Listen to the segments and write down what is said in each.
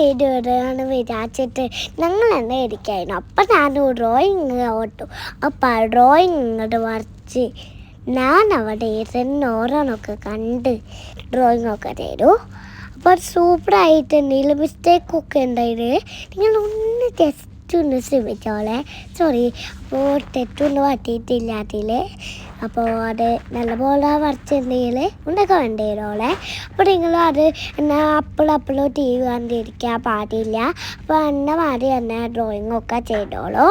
Video ഇടുകയാണ് വിചാരിച്ചിട്ട് ഞങ്ങൾ തന്നെ ഇരിക്കായിരുന്നു. അപ്പം ഞാൻ ഡ്രോയിങ് ഓട്ടു. അപ്പം ആ ഡ്രോയിങ് ഇങ്ങോട്ട് വരച്ച് ഞാൻ അവിടെ ഇരുന്ന് ഓരോന്നൊക്കെ കണ്ട് ഡ്രോയിങ്ങൊക്കെ ചെയ്തു. അപ്പോൾ അത് സൂപ്പറായിട്ട് എന്തെങ്കിലും മിസ്റ്റേക്കൊക്കെ ഉണ്ടായത് നിങ്ങളൊന്ന് ജസ്റ്റ് ഒന്ന് ശ്രമിച്ചോളെ. സോറി, അപ്പോൾ തെറ്റൊന്നും പറ്റിയിട്ടില്ലാതിൽ. അപ്പോൾ അത് നല്ലപോലെ വരച്ചെന്തെങ്കിൽ ഉണ്ടൊക്കെ വേണ്ടിയിരുന്നോളെ. അപ്പോൾ നിങ്ങൾ അത് എന്നാൽ അപ്പോഴപ്പോഴും ടി വി കണ്ടിരിക്കാൻ പാടില്ല. അപ്പോൾ എന്നെ മാറി തന്നെ ഡ്രോയിങ്ങൊക്കെ ചെയ്തോളൂ.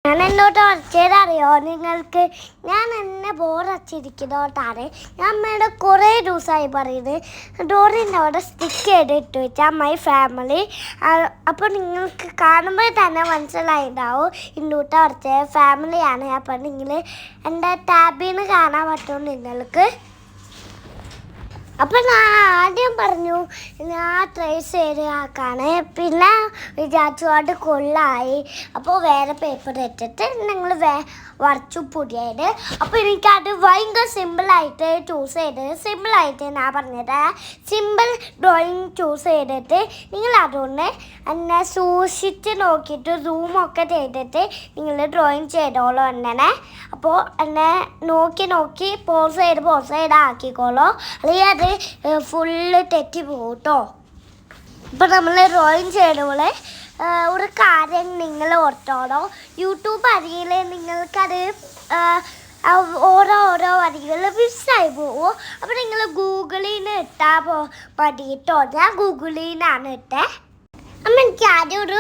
ഞാൻ എന്നോട്ട് വരച്ചതറിയോ നിങ്ങൾക്ക്? ഞാൻ എന്നെ ബോറടിച്ചിരിക്കുന്നോട്ടാണ് ഞാൻ അമ്മയുടെ കുറേ ദിവസമായി പറയുന്നത് ഡോറിൻ്റെ അവിടെ സ്റ്റിക്ക് ചെയ്തിട്ട് വെച്ചാൽ മൈ ഫാമിലി. അപ്പോൾ നിങ്ങൾക്ക് കാണുമ്പോൾ തന്നെ മനസ്സിലായിട്ടുണ്ടാവും ഇന്നോട്ട് വരച്ച ഫാമിലിയാണ്. അപ്പോൾ നിങ്ങൾ എൻ്റെ ടാബിൽ നിന്ന് കാണാൻ പറ്റും നിങ്ങൾക്ക്. അപ്പം ഞാൻ ആദ്യം പറഞ്ഞു ഞാൻ ട്രേസ് ചെയ്ത് ആക്കാണ്. പിന്നെ വിചാരിച്ചുകൊണ്ട് കൊള്ളായി. അപ്പോൾ വേറെ പേപ്പർ ഇട്ടിട്ട് നിങ്ങൾ വരച്ചു പുതിയത്. അപ്പോൾ എനിക്കത് ഭയങ്കര സിമ്പിളായിട്ട് സിമ്പിളായിട്ട് ഞാൻ പറഞ്ഞത് സിമ്പിൾ ഡ്രോയിങ് ചൂസ് ചെയ്തിട്ട് നിങ്ങൾ അതുകൊണ്ട് എന്നെ സൂക്ഷിച്ച് നോക്കിയിട്ട് സൂമൊക്കെ ചെയ്തിട്ട് നിങ്ങൾ ഡ്രോയിങ് ചെയ്തോളൂ എന്നെ. അപ്പോൾ എന്നെ നോക്കി പോസ് ചെയ്ത് ആക്കിക്കോളൂ. അല്ലെങ്കിൽ അത് ഫുള്ള് തെറ്റി പോകും കേട്ടോ. ഇപ്പം നമ്മൾ ഡ്രോയിങ് ചെയ്യുമ്പോൾ ഒരു കാര്യം നിങ്ങൾ ഓർത്തോളൂ. യൂട്യൂബ് അറിയില്ല നിങ്ങൾക്കത് ഓരോ വരികൾ മിസ്സായി പോവും. അപ്പോൾ നിങ്ങൾ ഗൂഗിളിൽ നിന്ന് ഇട്ടാൽ മതി കേട്ടോ. ഞാൻ ഗൂഗിളിൽ നിന്നാണ് ഇട്ടേ. അപ്പം എനിക്ക് ആദ്യം ഒരു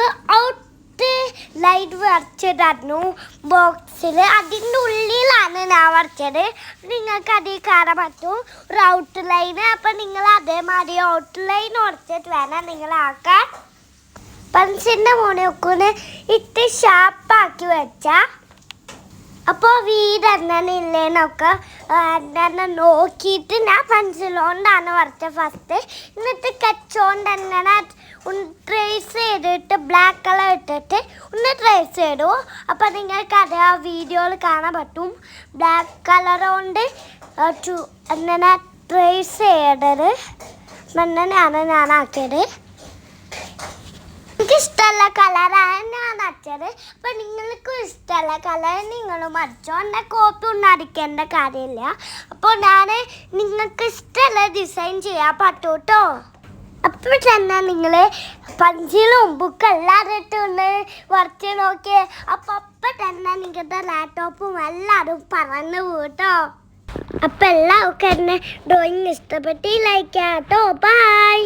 ലൈറ്റ് വരച്ചിട്ടായിരുന്നു ബോക്സിൽ. അതിൻ്റെ ഉള്ളിലാണ് ഞാൻ വരച്ചത്. നിങ്ങൾക്ക് അതിൽ കാണാൻ പറ്റും ഒരു ഔട്ട് ലൈന്. അപ്പം നിങ്ങൾ അതേമാതിരി ഔട്ട് ലൈൻ വരച്ചിട്ട് വേണം നിങ്ങളാക്കാൻ. പെൻസിലിൻ്റെ മുകളിൽ ഇട്ട് ഷാർപ്പാക്കി വെച്ചാൽ അപ്പോൾ വീടെന്നൊക്കെ എന്നെ നോക്കിയിട്ട് ഞാൻ പെൻസിലുകൊണ്ടാണ് വരച്ചത് ഫസ്റ്റ്. എന്നിട്ട് കച്ചുകൊണ്ട് എന്നെ ട്രേസ് ചെയ്തിട്ട് ബ്ലാക്ക് കളർ ഇട്ടിട്ട് ഒന്ന് ട്രേസ് ചെയ്തു. അപ്പോൾ നിങ്ങൾക്കത് ആ വീഡിയോയിൽ കാണാൻ പറ്റും. ബ്ലാക്ക് കളർ കൊണ്ട് എങ്ങനെ ട്രേസ് ചെയ്തത് അങ്ങനെയാണ് ഞാൻ ആക്കിയത്. എനിക്കിഷ്ടമുള്ള കളറാണ് ഞാൻ വരച്ചത്. അപ്പം നിങ്ങൾക്കും ഇഷ്ടമുള്ള കളർ നിങ്ങളും വരച്ചോ. എൻ്റെ കോപ്പി ഒന്നും അടിക്കേണ്ട കാര്യമില്ല. അപ്പോൾ ഞാൻ നിങ്ങൾക്ക് ഇഷ്ടമുള്ള ഡിസൈൻ ചെയ്യാൻ പറ്റും കേട്ടോ. അപ്പോൾ തന്നെ നിങ്ങൾ പെൻസിലും ബുക്കെല്ലാം ഇട്ടൊന്ന് വരച്ച് നോക്കിയേ. അപ്പം തന്നെ നിങ്ങളുടെ ലാപ്ടോപ്പും എല്ലാവരും പറന്നു പോട്ടോ. അപ്പം എല്ലാവർക്കും എന്നെ ഡ്രോയിങ് ഇഷ്ടപ്പെട്ട് ലൈക്ക് ചെയ്യാം കേട്ടോ. ബൈ.